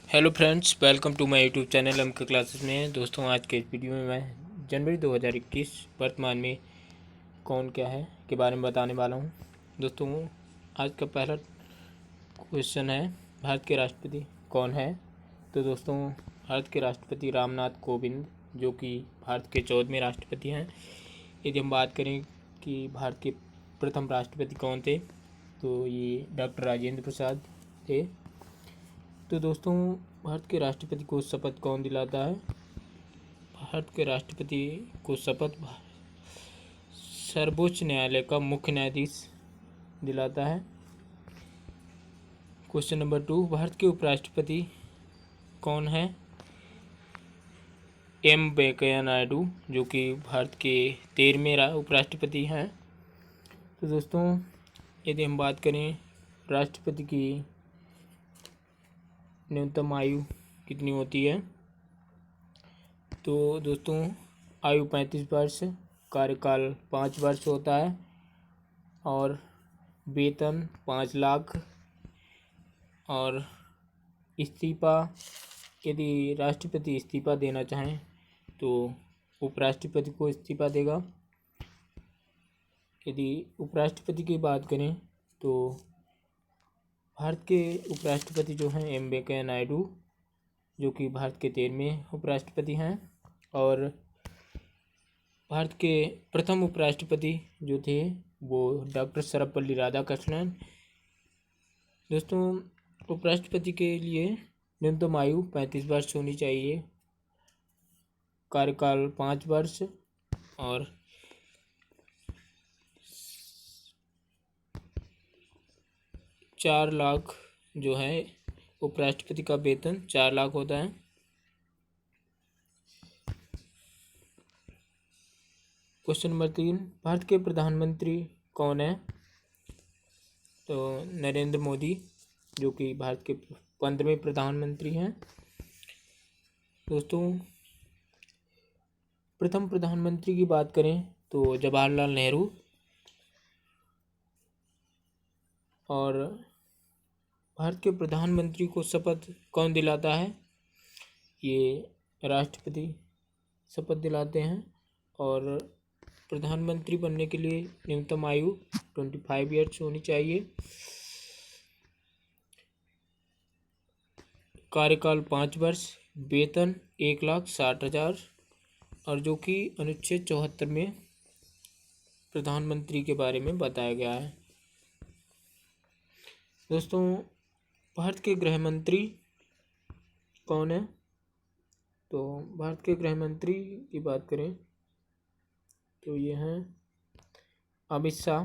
Hello friends, welcome to my YouTube channel M K classes में। दोस्तों, आज के इस वीडियो में मैं जनवरी 2021 वर्तमान में कौन क्या है के बारे में बताने वाला हूं। दोस्तों, आज का पहला क्वेश्चन है, भारत के राष्ट्रपति कौन है। तो दोस्तों, भारत के राष्ट्रपति रामनाथ कोविंद, जो कि भारत के 14वें राष्ट्रपति हैं। यदि हम बात करें कि भारत के प्रथम राष्ट्रपति कौन थे, तो ये डॉक्टर राजेंद्र प्रसाद थे। तो दोस्तों, भारत के राष्ट्रपति को शपथ कौन दिलाता है। भारत के राष्ट्रपति को शपथ सर्वोच्च न्यायालय का मुख्य न्यायाधीश दिलाता है। क्वेश्चन नंबर 2, भारत के उपराष्ट्रपति कौन है। एम वेंकैया नायडू, जो कि भारत के 13वें उपराष्ट्रपति हैं। तो दोस्तों, यदि हम बात करें राष्ट्रपति की न्यूनतम आयु कितनी होती है, तो दोस्तों आयु 35 वर्ष, कार्यकाल 5 वर्ष होता है और वेतन 5 लाख। और इस्तीफा, यदि राष्ट्रपति इस्तीफा देना चाहें तो उपराष्ट्रपति को इस्तीफा देगा। यदि उपराष्ट्रपति की बात करें तो भारत के उपराष्ट्रपति जो हैं एम वेंकैया नायडू, जो कि भारत के 13वें उपराष्ट्रपति हैं। और भारत के प्रथम उपराष्ट्रपति जो थे वो डॉक्टर सर्वपल्ली राधाकृष्णन। दोस्तों, उपराष्ट्रपति के लिए न्यूनतम आयु 35 वर्ष होनी चाहिए, कार्यकाल 5 वर्ष और 4 लाख जो है उपराष्ट्रपति का वेतन 4 लाख होता है। क्वेश्चन नंबर 3, भारत के प्रधानमंत्री कौन है। तो नरेंद्र मोदी, जो कि भारत के 15वें प्रधानमंत्री हैं। दोस्तों, प्रथम प्रधानमंत्री की बात करें तो जवाहरलाल नेहरू। और भारत के प्रधानमंत्री को शपथ कौन दिलाता है, ये राष्ट्रपति शपथ दिलाते हैं। और प्रधानमंत्री बनने के लिए न्यूनतम आयु 25 ईयर्स होनी चाहिए, कार्यकाल 5 वर्ष, वेतन 1,60,000 और जो कि अनुच्छेद 74 में प्रधानमंत्री के बारे में बताया गया है। दोस्तों, भारत के गृह मंत्री कौन है। तो भारत के गृह मंत्री की बात करें तो ये हैं अमित शाह।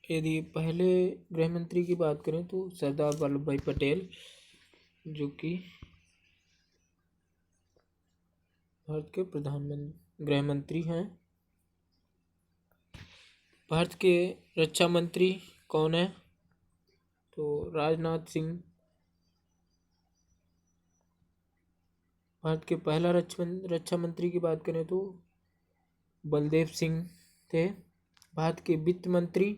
यदि पहले गृह मंत्री की बात करें तो सरदार वल्लभ भाई पटेल, जो कि भारत के गृह मंत्री हैं। भारत के रक्षा मंत्री कौन है। तो राजनाथ सिंह। भारत के पहला रक्षा मंत्री की बात करें तो बलदेव सिंह थे। भारत के वित्त मंत्री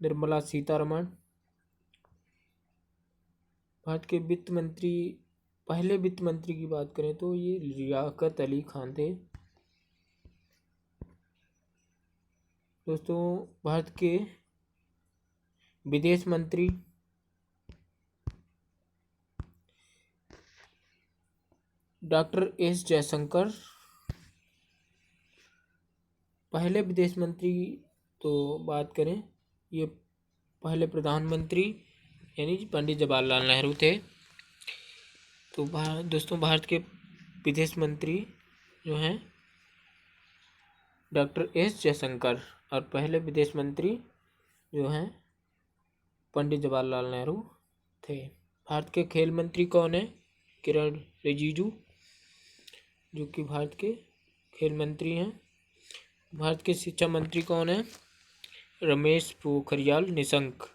निर्मला सीतारमण। भारत के पहले वित्त मंत्री की बात करें तो ये लियाकत अली खान थे। दोस्तों, भारत के विदेश मंत्री डॉक्टर एस जयशंकर। पहले विदेश मंत्री तो बात करें, ये पहले प्रधानमंत्री यानी पंडित जवाहरलाल नेहरू थे। तो दोस्तों, भारत के विदेश मंत्री जो हैं डॉक्टर एस जयशंकर और पहले विदेश मंत्री जो हैं पंडित जवाहरलाल नेहरू थे। भारत के खेल मंत्री कौन है। किरण रिजिजू, जो कि भारत के खेल मंत्री हैं। भारत के शिक्षा मंत्री कौन है। रमेश पोखरियाल निशंक।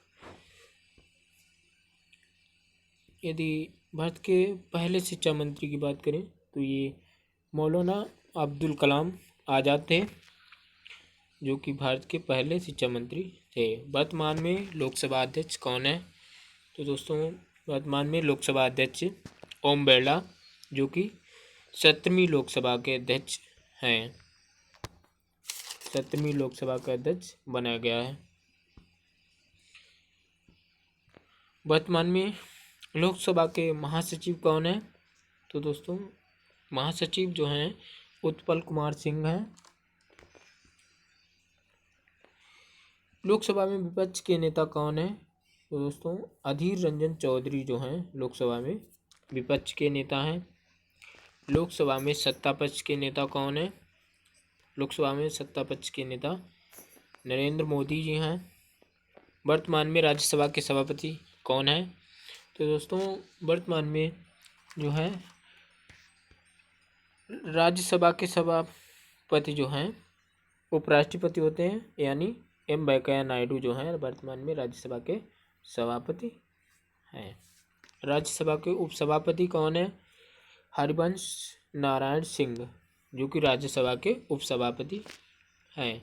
यदि भारत के पहले शिक्षा मंत्री की बात करें तो ये मौलाना अब्दुल कलाम आज़ाद थे, जो कि भारत के पहले शिक्षा मंत्री थे। वर्तमान में लोकसभा अध्यक्ष कौन है? तो दोस्तों वर्तमान में लोकसभा अध्यक्ष ओम बिरला, जो कि 17वीं लोकसभा के अध्यक्ष हैं। 17वीं लोकसभा का अध्यक्ष बनाया गया है। वर्तमान में लोकसभा के महासचिव कौन है? तो दोस्तों महासचिव जो हैं उत्पल कुमार सिंह हैं। लोकसभा में विपक्ष के नेता कौन है? तो दोस्तों अधीर रंजन चौधरी जो हैं लोकसभा में विपक्ष के नेता हैं। लोकसभा में सत्ता पक्ष के नेता कौन है? लोकसभा में सत्ता पक्ष के नेता नरेंद्र मोदी जी हैं। वर्तमान में राज्यसभा के सभापति कौन है? तो दोस्तों वर्तमान में जो है राज्यसभा के सभापति जो हैं उपराष्ट्रपति होते हैं, यानी एम वेंकैया नायडू जो हैं वर्तमान में राज्यसभा के सभापति हैं। राज्यसभा के उपसभापति कौन है? हरिवंश नारायण सिंह, जो कि राज्यसभा के उपसभापति हैं।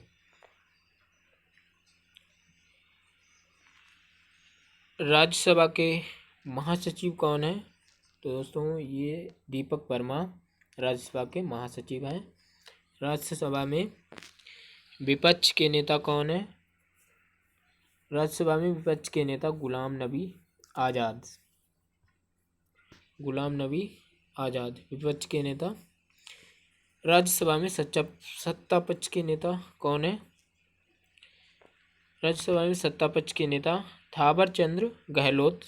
राज्यसभा के महासचिव कौन है? तो दोस्तों ये दीपक वर्मा राज्यसभा के महासचिव हैं। राज्यसभा में विपक्ष के नेता कौन है? राज्यसभा में विपक्ष के नेता गुलाम नबी आज़ाद। गुलाम नबी आज़ाद विपक्ष के नेता। राज्यसभा में सत्ता पक्ष के नेता कौन है? राज्यसभा में सत्ता पक्ष के नेता थावर चंद गहलोत।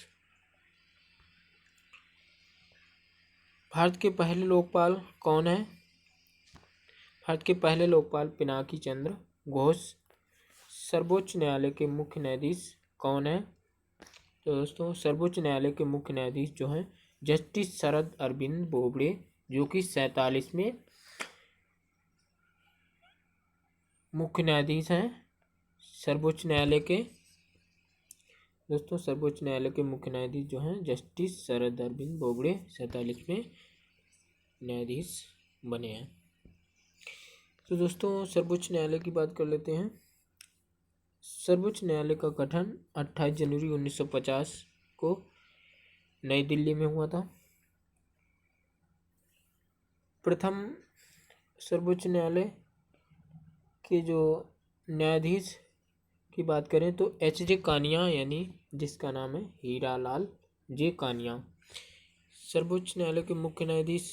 भारत के पहले लोकपाल कौन है? भारत के पहले लोकपाल पिनाकी चंद्र घोष। सर्वोच्च न्यायालय के मुख्य न्यायाधीश कौन है? तो दोस्तों सर्वोच्च न्यायालय के मुख्य न्यायाधीश जो हैं जस्टिस शरद अरविंद बोबड़े, जो कि 47वें मुख्य न्यायाधीश हैं सर्वोच्च न्यायालय के। दोस्तों सर्वोच्च न्यायालय के मुख्य न्यायाधीश जो हैं जस्टिस शरद अरविंद बोबड़े 47वें न्यायाधीश बने हैं। तो दोस्तों सर्वोच्च न्यायालय की बात कर लेते हैं। सर्वोच्च न्यायालय का गठन 28 जनवरी 1950 को नई दिल्ली में हुआ था। प्रथम सर्वोच्च न्यायालय के जो न्यायाधीश की बात करें तो H.J. कानिया, यानी जिसका नाम है हीरालाल जे कानिया। सर्वोच्च न्यायालय के मुख्य न्यायाधीश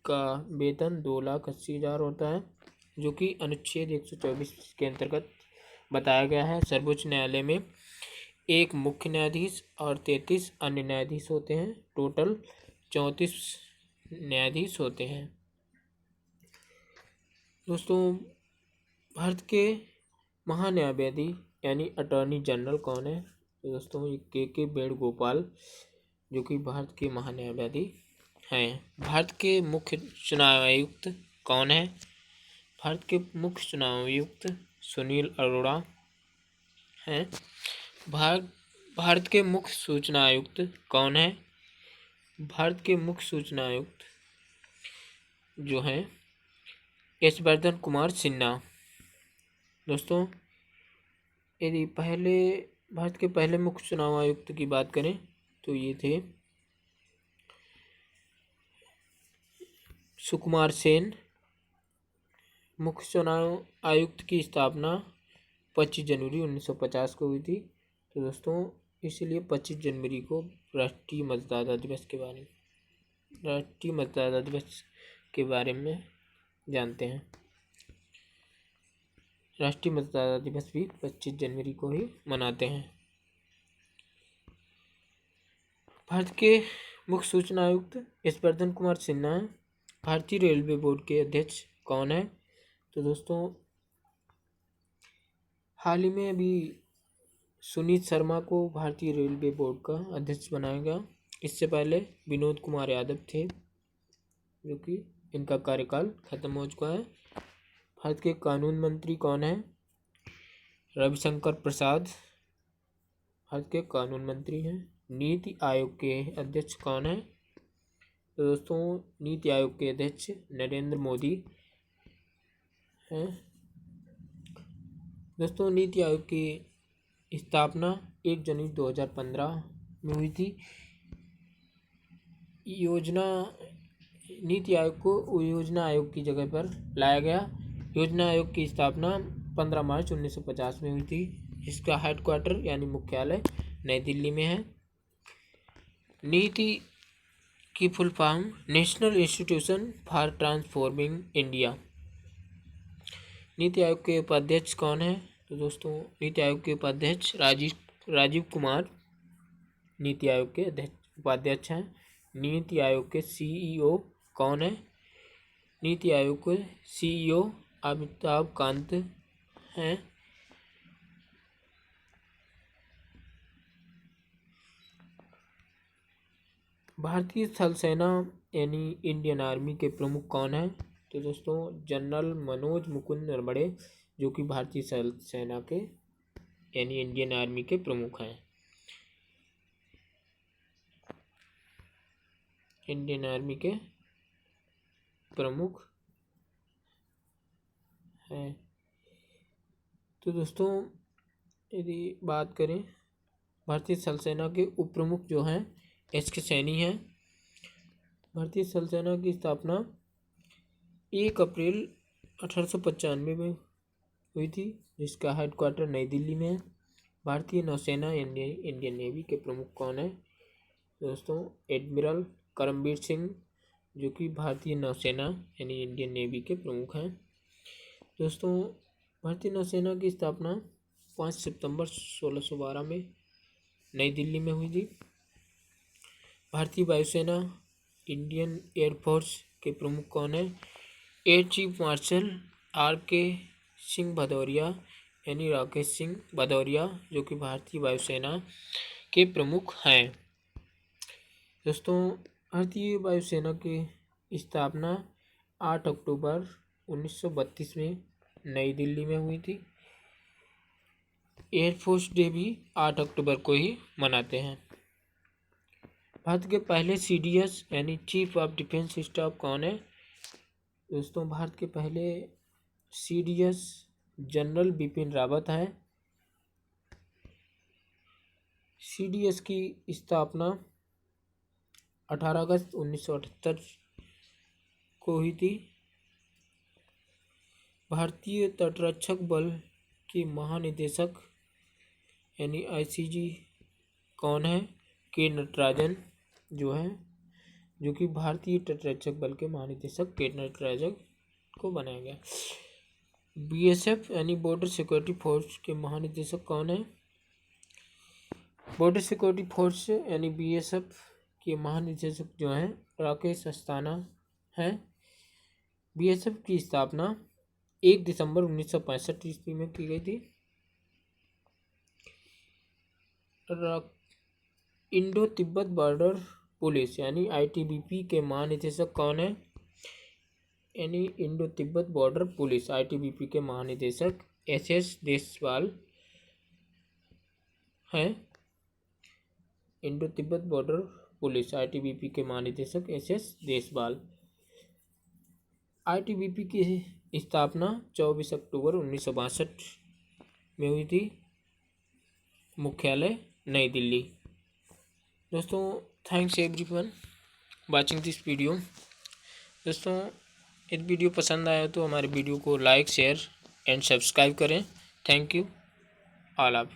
का वेतन 2,80,000 होता है, जो कि अनुच्छेद 124 के अंतर्गत बताया गया है। सर्वोच्च न्यायालय में एक मुख्य न्यायाधीश और 33 अन्य न्यायाधीश होते हैं। टोटल 34 न्यायाधीश होते हैं। दोस्तों भारत के महान्यायवादी यानी अटॉर्नी जनरल कौन है? तो दोस्तों ये के वेणुगोपाल, जो कि भारत के महान्यायवादी हैं। भारत के मुख्य चुनाव आयुक्त कौन है? भारत के मुख्य चुनाव आयुक्त सुनील अरोड़ा हैं। भारत के मुख्य सूचना आयुक्त कौन है? भारत के मुख्य सूचना आयुक्त जो हैं यशवर्धन कुमार सिन्हा। दोस्तों यदि भारत के पहले मुख्य चुनाव आयुक्त की बात करें तो ये थे सुकुमार सेन। मुख्य चुनाव आयुक्त की स्थापना 25 जनवरी 1950 को हुई थी। तो दोस्तों इसीलिए 25 जनवरी को राष्ट्रीय मतदाता दिवस के बारे में जानते हैं। राष्ट्रीय मतदाता दिवस भी 25 जनवरी को ही मनाते हैं। भारत के मुख्य सूचना आयुक्त यशवर्धन कुमार सिन्हा हैं। भारतीय रेलवे बोर्ड के अध्यक्ष कौन है? तो दोस्तों हाल ही में अभी सुनीत शर्मा को भारतीय रेलवे बोर्ड का अध्यक्ष बनाया गया। इससे पहले विनोद कुमार यादव थे, जो कि इनका कार्यकाल खत्म हो चुका है। भारत के कानून मंत्री कौन है? रविशंकर प्रसाद भारत के कानून मंत्री हैं। नीति आयोग के अध्यक्ष कौन है? तो दोस्तों नीति आयोग के अध्यक्ष नरेंद्र मोदी हैं। दोस्तों नीति आयोग की स्थापना 1 जनवरी 2015 में हुई थी। नीति आयोग को योजना आयोग की जगह पर लाया गया। योजना आयोग की स्थापना 15 मार्च 1950 में हुई थी। इसका हेडक्वार्टर यानी मुख्यालय नई दिल्ली में है। नीति की full form national institution for transforming India. NITI Aayog के उपाध्यक्ष कौन है? तो दोस्तों नीति आयोग के उपाध्यक्ष राजीव कुमार नीति आयोग के उपाध्यक्ष हैं। नीति आयोग के सीईओ कौन है? नीति आयोग के सीईओ अमिताभ कांत हैं। भारतीय थल सेना यानी इंडियन आर्मी के प्रमुख कौन है? तो दोस्तों जनरल मनोज मुकुंद नरवणे, जो कि भारतीय थल सेना के यानी इंडियन आर्मी के प्रमुख हैं। इंडियन आर्मी के प्रमुख हैं। तो दोस्तों यदि बात करें भारतीय थल सेना के उप प्रमुख जो हैं एच.के. सैनी हैं। भारतीय थल सेना की स्थापना 1 अप्रैल 1895 में हुई थी, जिसका हेडक्वार्टर नई दिल्ली में है। भारतीय नौसेना इंडियन नेवी के प्रमुख कौन है? दोस्तों एडमिरल करमबीर सिंह, जो कि भारतीय नौसेना यानी इंडियन नेवी के प्रमुख हैं। दोस्तों भारतीय नौसेना की स्थापना 5 सितंबर 1612 में नई दिल्ली में हुई थी। भारतीय वायुसेना इंडियन एयरफोर्स के प्रमुख कौन है? Air chief marshal R.K. Singh Bhadauria यानी राकेश सिंह भदौरिया, जो कि भारतीय वायुसेना के प्रमुख हैं। दोस्तों भारतीय वायुसेना की स्थापना 8 अक्टूबर 1932 में नई दिल्ली में हुई थी। एयरफोर्स डे भी 8 अक्टूबर को ही मनाते हैं। भारत के पहले CDS यानी चीफ ऑफ डिफेंस स्टाफ कौन है? दोस्तों भारत के पहले CDS जनरल बिपिन रावत है। CDS की स्थापना 18 अगस्त 1978 को हुई थी। भारतीय तटरक्षक बल के महानिदेशक यानी ICG कौन है? के नटराजन जो कि भारतीय तटरक्षक बल के महानिदेशक के नटराजन को बनाया गया। BSF यानी बॉर्डर सिक्योरिटी फोर्स के महानिदेशक कौन है? बॉर्डर सिक्योरिटी फोर्स यानी BSF के महानिदेशक जो हैं राकेश अस्थाना हैं। BSF की स्थापना 1 दिसंबर 1965 ईस्वी में की गई थी। इंडो तिब्बत बॉर्डर पुलिस यानी ITBP के महानिदेशक कौन है? यानी Indo Tibet border police ITBP के महानिदेशक SS देसवाल हैं। Indo Tibet border police ITBP के महानिदेशक SS देसवाल। ITBP की स्थापना 24 अक्टूबर 1962 में हुई थी। मुख्यालय नई दिल्ली। दोस्तों thanks everyone watching this video. दोस्तों यदि वीडियो पसंद आया तो हमारे वीडियो को लाइक शेयर एंड सब्सक्राइब करें। Thank you all of.